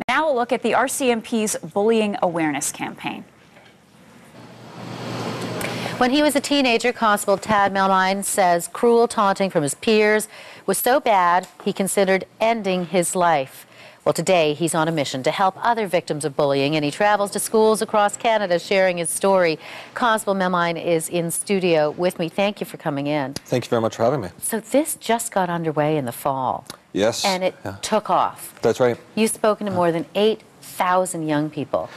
Now a look at the RCMP's bullying awareness campaign. When he was a teenager, Constable Tad Milmine says cruel taunting from his peers was so bad he considered ending his life. Well, today he's on a mission to help other victims of bullying, and he travels to schools across Canada sharing his story. Constable Milmine is in studio with me. Thank you for coming in. Thank you very much for having me. So this just got underway in the fall. Yes. And it took off. That's right. You've spoken to more than 8,000 young people.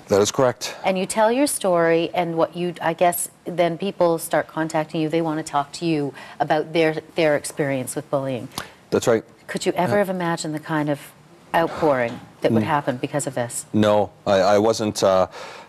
That is correct. And you tell your story, and what you, I guess, then people start contacting you. They want to talk to you about their experience with bullying. That's right. Could you ever have imagined the kind of outpouring that would happen because of this? No, I wasn't.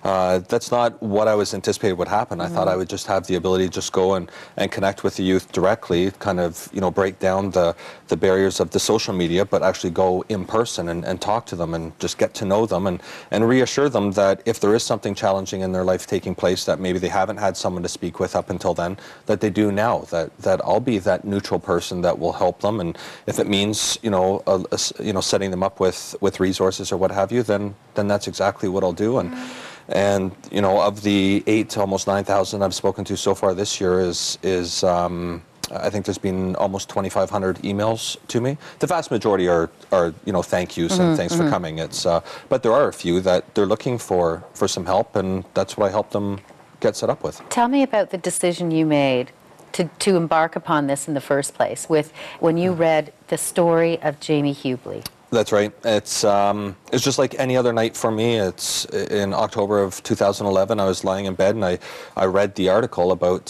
That's not what I was anticipating would happen. I thought I would just have the ability to just go and connect with the youth directly, kind of, break down the barriers of the social media, but actually go in person and talk to them and just get to know them and reassure them that if there is something challenging in their life taking place that maybe they haven't had someone to speak with up until then, that they do now, that I'll be that neutral person that will help them. And if it means, setting them up with resources or what have you, then that's exactly what I'll do. And of the 8 to almost 9,000 I've spoken to so far this year is I think there's been almost 2,500 emails to me. The vast majority are thank yous and thanks for coming. It's but there are a few that they're looking for some help, and that's what I help them get set up with. Tell me about the decision you made to embark upon this in the first place, when you read the story of Jamie Hubley. That's right. It's just like any other night for me. It's in October of 2011. I was lying in bed and I read the article about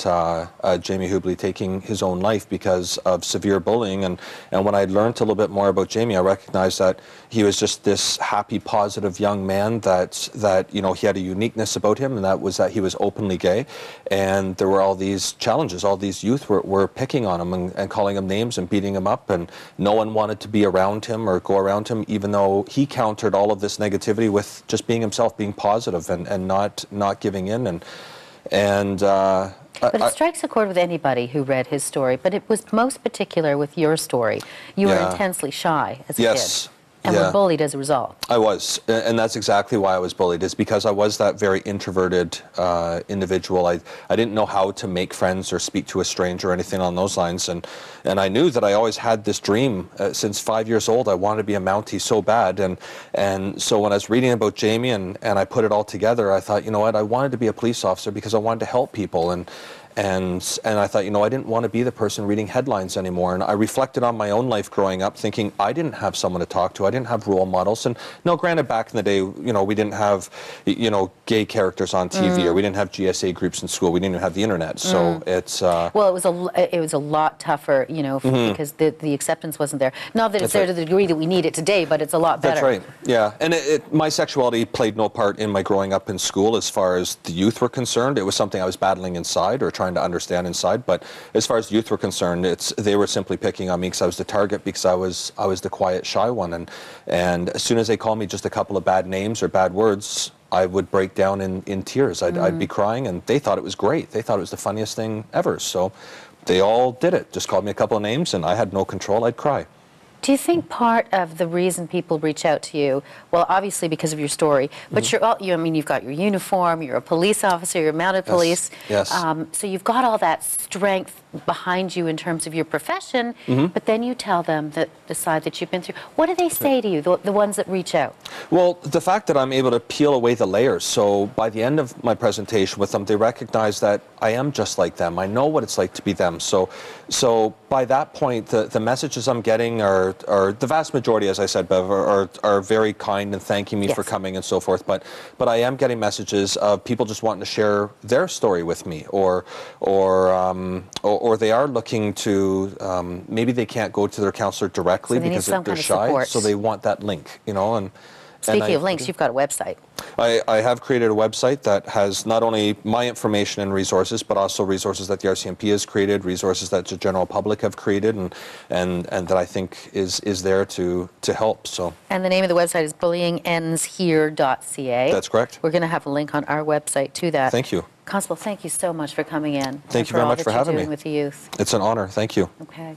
Jamie Hubley taking his own life because of severe bullying. And when I learned a little bit more about Jamie, I recognized that he was just this happy, positive young man that he had a uniqueness about him, and that was that he was openly gay. And there were all these challenges. All these youth were picking on him and calling him names and beating him up, and no one wanted to be around him or go around him, even though he countered all of this negativity with just being himself, being positive and not giving in. But it strikes a chord with anybody who read his story, but it was most particular with your story. You were intensely shy as a kid. And were bullied as a result. I was, and that's exactly why I was bullied, is because I was that very introverted individual. I didn't know how to make friends or speak to a stranger or anything on those lines, and I knew that I always had this dream since 5 years old. I wanted to be a Mountie so bad, and so when I was reading about Jamie and I put it all together, I thought, you know what, I wanted to be a police officer because I wanted to help people, and I thought, I didn't want to be the person reading headlines anymore. And I reflected on my own life growing up, thinking I didn't have someone to talk to. I didn't have role models. And no, granted, back in the day, we didn't have, gay characters on TV, or we didn't have GSA groups in school. We didn't even have the internet. So it's well, it was a lot tougher, because the acceptance wasn't there. Not that it's there to the degree that we need it today, but it's a lot better. That's right. Yeah, and my sexuality played no part in my growing up in school as far as the youth were concerned. It was something I was battling inside or trying to understand inside, but as far as youth were concerned, they were simply picking on me because I was the target, because I was the quiet, shy one, and as soon as they called me just a couple of bad names or bad words, I would break down in tears. I'd be crying, and they thought it was great. They thought it was the funniest thing ever, so they all did it. Just called me a couple of names, and I had no control. I'd cry. Do you think part of the reason people reach out to you, well, obviously because of your story, but you've got your uniform, you're a police officer, you're mounted police, yes. So you've got all that strength behind you in terms of your profession, but then you tell them the side that you've been through. What do they say to you, the ones that reach out? Well, the fact that I'm able to peel away the layers, so by the end of my presentation with them, they recognize that I am just like them. I know what it's like to be them. So by that point, the messages I'm getting are the vast majority, as I said, Bev, are very kind and thanking me for coming and so forth. But I am getting messages of people just wanting to share their story with me, or they are looking to maybe they can't go to their counselor directly because they're shy, so they want that link, and Speaking of links, you've got a website. I have created a website that has not only my information and resources, but also resources that the RCMP has created, resources that the general public have created, and that I think is there to help. So. And the name of the website is bullyingendshere.ca. That's correct. We're going to have a link on our website to that. Thank you. Constable, thank you so much for coming in. Thank you very much for having me. With the youth. It's an honor. Thank you. Okay.